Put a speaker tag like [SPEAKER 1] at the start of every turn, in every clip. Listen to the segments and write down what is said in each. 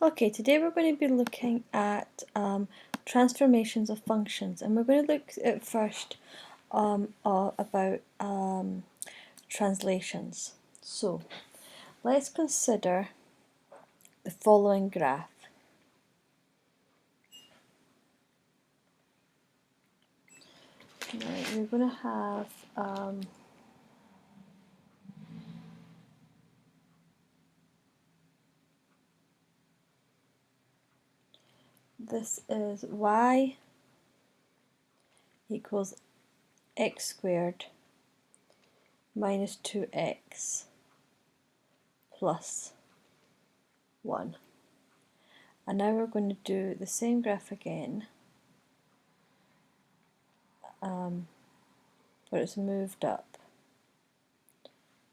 [SPEAKER 1] Okay, today we're going to be looking at transformations of functions, and we're going to look at first about translations. So let's consider the following graph. Right, we're going to have this is y equals x squared minus 2x plus 1. And now we're going to do the same graph again, but it's moved up.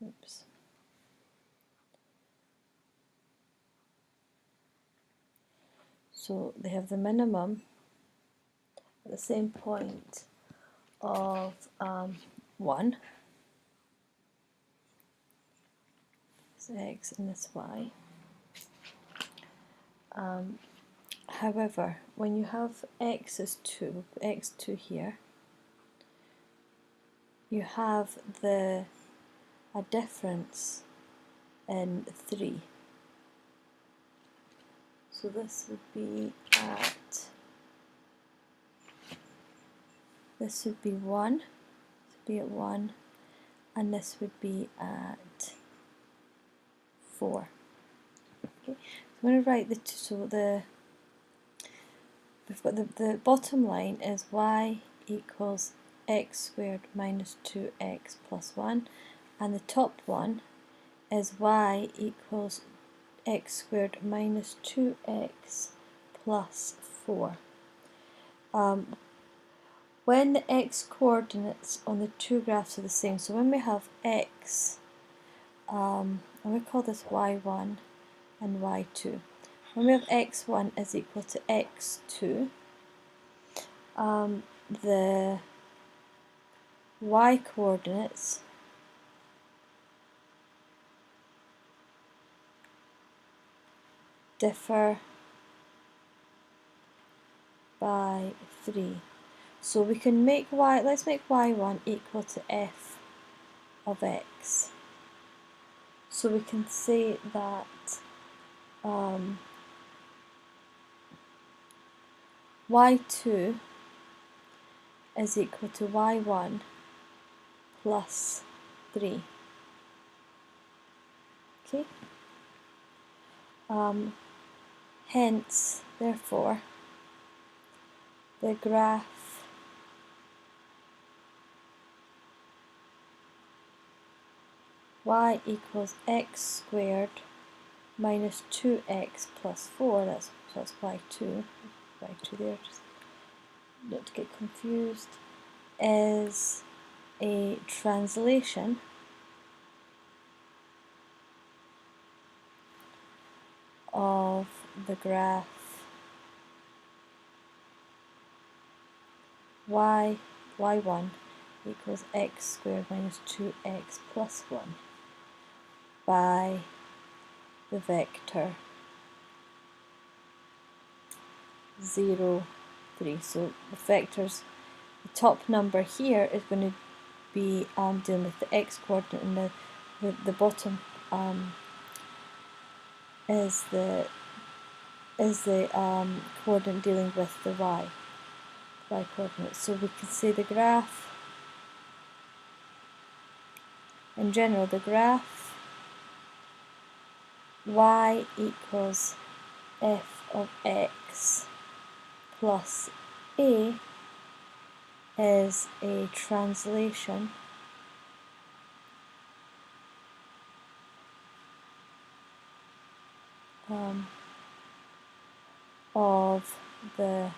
[SPEAKER 1] Oops. So they have the minimum at the same point of 1. This x and this y. However, when you have x is 2, x2 here, you have a difference in 3. So this would be at 1, at 1, and this would be at 4. Okay, so I'm going to write we've got the bottom line is y equals x squared minus 2x plus 1, and the top one is y equals x squared minus 2x plus 4. When the x coordinates on the two graphs are the same, so when we have x, and we call this y1 and y2. When we have x1 is equal to x2, the y coordinates differ by 3. So we can make let's make y1 equal to f of x. So we can say that y2 is equal to y1 plus 3. Okay? Hence, therefore, the graph y equals x squared minus 2x plus 4, that's y2 there, just not to get confused, is a translation of the graph y1 equals x squared minus 2x plus 1 by the vector 0, 3. So the vectors, the top number here is going to be dealing with the x coordinate, and the bottom is the coordinate dealing with the y coordinate. So we can say the graph, in general, the graph y equals f of x plus a is a translation of the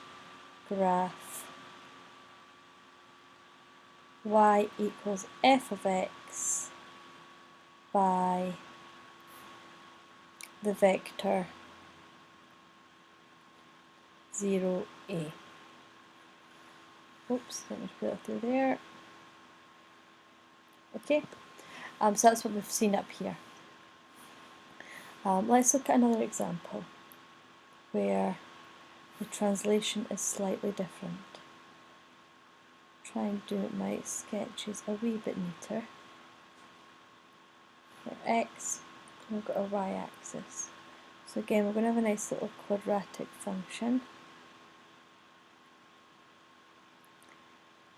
[SPEAKER 1] graph y equals f of x by the vector 0a. Oops, let me put it through there. Okay, so that's what we've seen up here. Let's look at another example. where the translation is slightly different. Try and do my sketches a wee bit neater. For x, we've got a y-axis. So again, we're going to have a nice little quadratic function.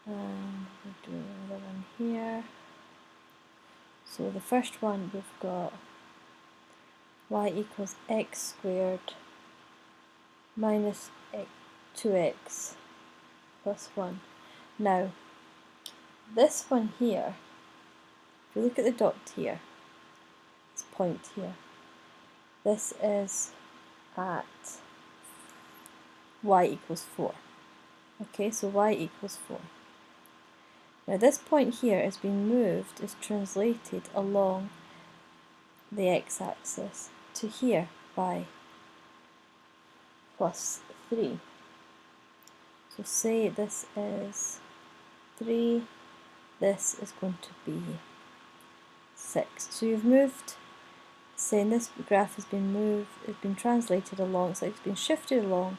[SPEAKER 1] And we'll do another one here. So the first one, we've got y equals x squared minus 2x plus 1. Now, this one here, if you look at the dot here, this point here, this is at y equals 4. Okay, so y equals 4. Now this point here is being moved, is translated along the x-axis to here by plus 3. So say this is 3, this is going to be 6. So you've moved, saying this graph has been moved, it's been translated along, so it's been shifted along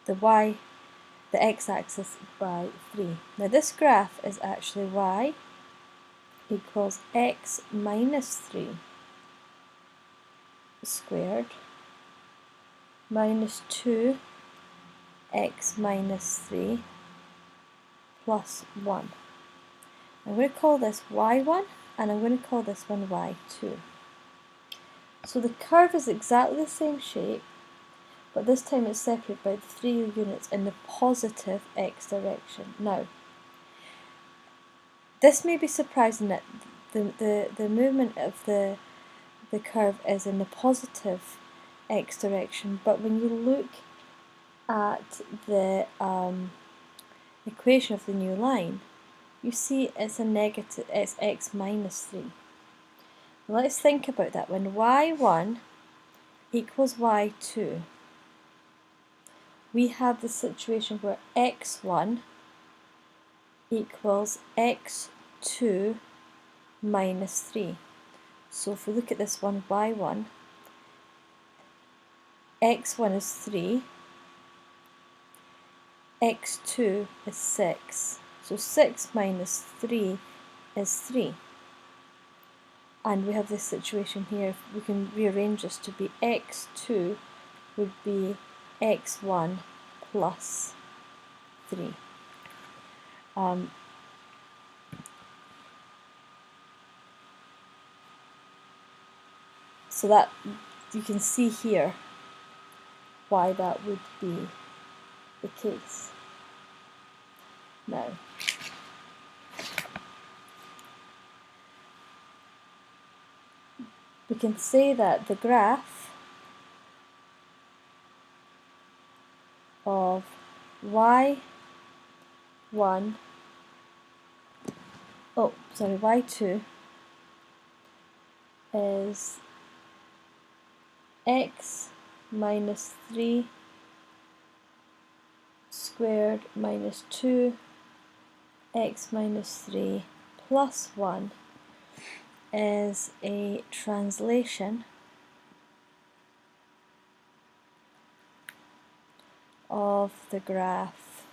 [SPEAKER 1] the x-axis by 3. Now this graph is actually y equals x minus 3 squared minus 2 x minus 3 plus 1. I'm going to call this y1 and I'm going to call this one y2. So the curve is exactly the same shape, but this time it's separated by 3 units in the positive x direction. Now, this may be surprising that the movement of the curve is in the positive x direction, but when you look at the equation of the new line, you see it's a negative, it's x minus 3. Let's think about that. When y1 equals y2, we have the situation where x1 equals x2 minus 3. So if we look at this one, y1, x1 is 3, x2 is 6. So 6 minus 3 is 3. And we have this situation here, we can rearrange this to be x2 would be x1 plus 3. So that you can see here why that would be the case. Now, we can say that the graph of y2 is x minus 3 squared minus 2 x minus 3 plus 1 is a translation of the graph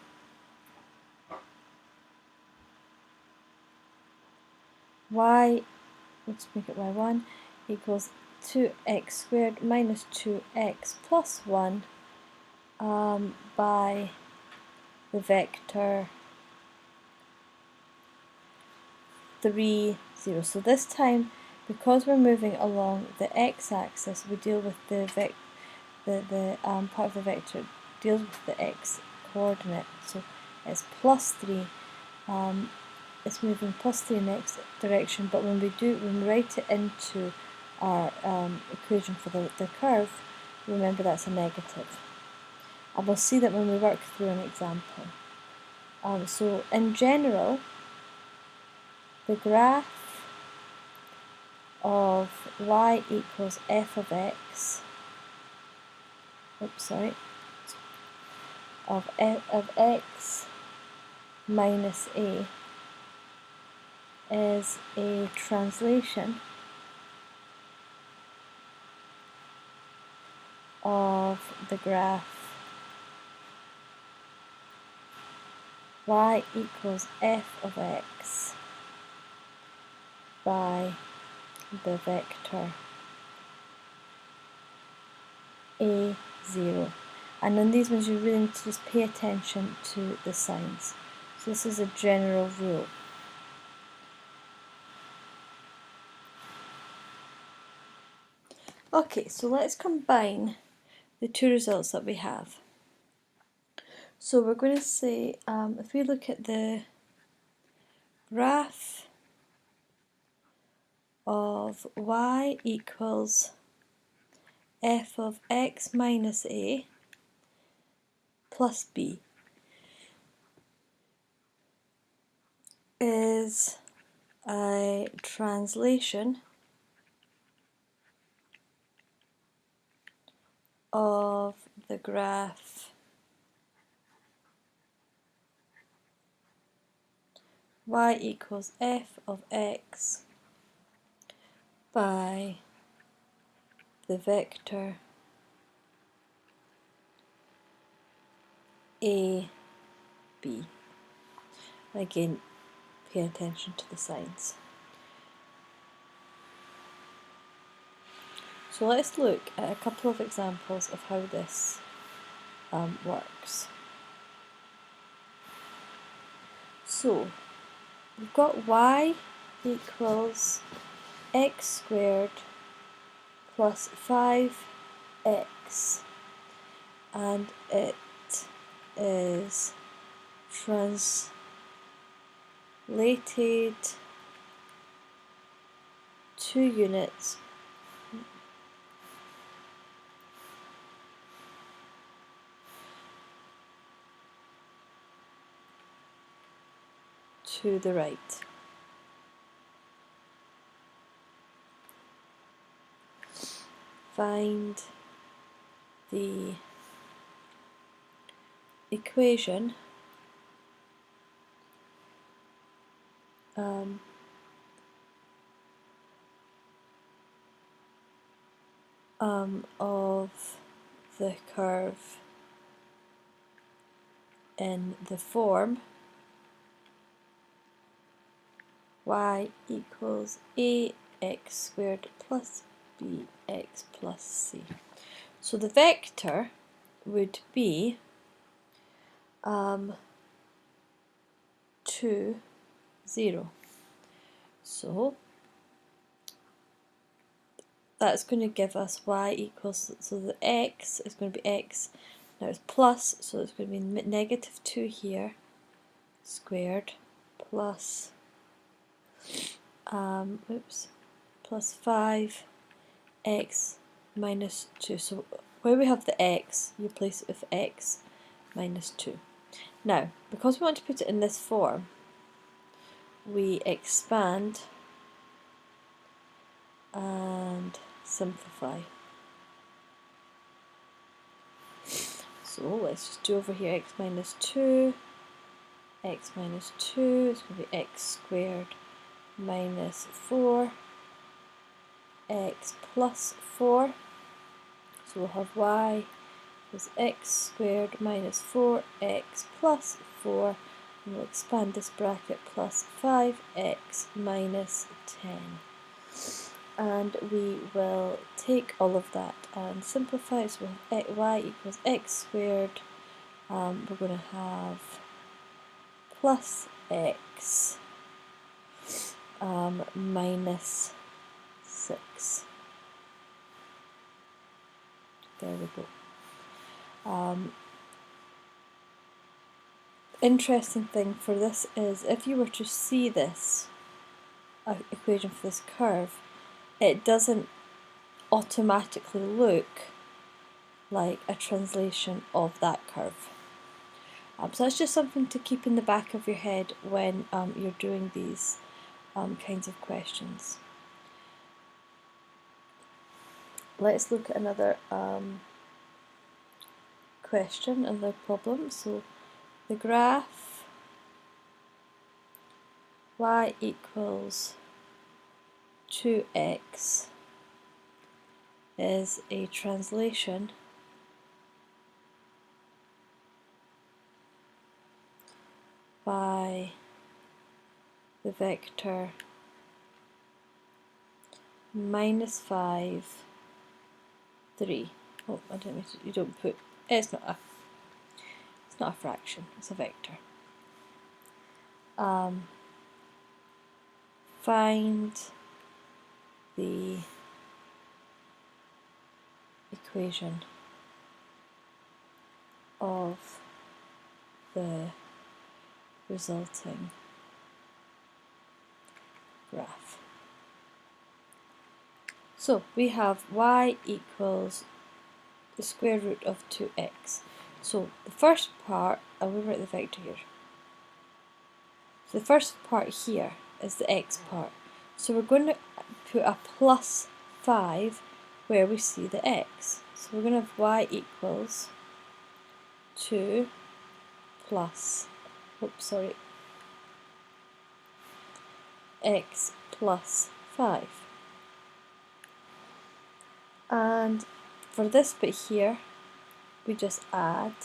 [SPEAKER 1] let's make it y1 equals 2x squared minus 2x plus 1 by the vector 3, 0. So this time, because we're moving along the x-axis, we deal with the part of the vector deals with the x coordinate. So it's plus 3. It's moving plus 3 in the x direction, but when we write it into our equation for the curve, remember that's a negative. And we'll see that when we work through an example. So in general, the graph of y equals f of x, of x minus a is a translation of the graph y equals f of x by the vector a0. And on these ones you really need to just pay attention to the signs. So this is a general rule. Okay, so let's combine the two results that we have. So we're going to say, if we look at the graph of y equals f of x minus a plus b is a translation of the graph y equals f of x by the vector a, b. Again, pay attention to the signs. So let's look at a couple of examples of how this works. So we've got y equals x squared plus 5x, and it is translated 2 units to the right. Find the equation of the curve in the form y equals ax squared plus bx plus c. So the vector would be 2, 0. So that's going to give us y equals, so the x is going to be x, now it's plus, so it's going to be negative 2 here, squared, plus, plus 5x minus 2. So where we have the x, you place it with x minus 2. Now, because we want to put it in this form, we expand and simplify. So let's just do over here x minus 2. X minus 2 is going to be x squared minus 4, x plus 4. So we'll have y is x squared minus 4x plus 4, and we'll expand this bracket plus 5x minus 10. And we will take all of that and simplify. So we'll have y equals x squared. We're going to have plus x minus 6. There we go. Interesting thing for this is if you were to see this equation for this curve, it doesn't automatically look like a translation of that curve. So that's just something to keep in the back of your head when you're doing these kinds of questions. Let's look at another question, another problem. So the graph y equals 2x is a translation by the vector -5, 3. Oh, I don't mean to, you don't put, it's not a fraction, it's a vector. Find the equation of the resulting graph. So we have y equals the square root of 2x. So the first part, I will write the vector here. So the first part here is the x part. So we're going to put a plus 5 where we see the x. So we're going to have y equals 2 plus, x plus 5. And for this bit here, we just add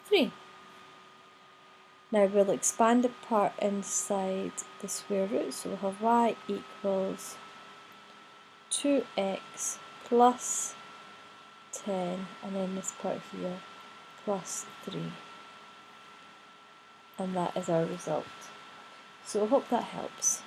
[SPEAKER 1] 3. Now we'll expand the part inside the square root, so we'll have y equals 2x plus 10, and then this part here plus 3. And that is our result. So I hope that helps.